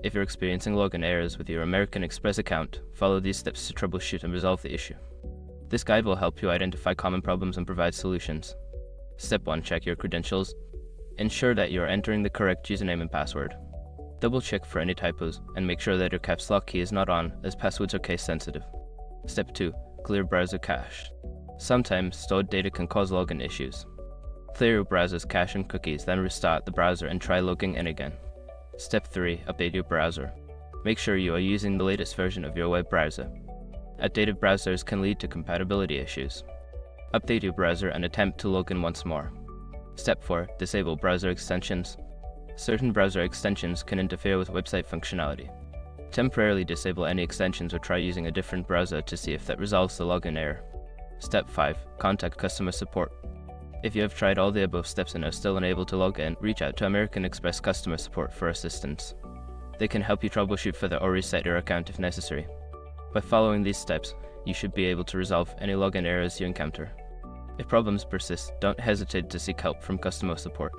If you're experiencing login errors with your American Express account, follow these steps to troubleshoot and resolve the issue. This guide will help you identify common problems and provide solutions. Step 1. Check your credentials. Ensure that you are entering the correct username and password. Double check for any typos and make sure that your caps lock key is not on, as passwords are case sensitive. Step 2. Clear browser cache. Sometimes stored data can cause login issues. Clear your browser's cache and cookies, then restart the browser and try logging in again. Step 3. Update your browser. Make sure you are using the latest version of your web browser. Outdated browsers can lead to compatibility issues. Update your browser and attempt to log in once more. Step 4. Disable browser extensions. Certain browser extensions can interfere with website functionality. Temporarily disable any extensions or try using a different browser to see if that resolves the login error. Step 5. Contact customer support. If you have tried all the above steps and are still unable to log in, reach out to American Express customer support for assistance. They can help you troubleshoot further or reset your account if necessary. By following these steps, you should be able to resolve any login errors you encounter. If problems persist, don't hesitate to seek help from customer support.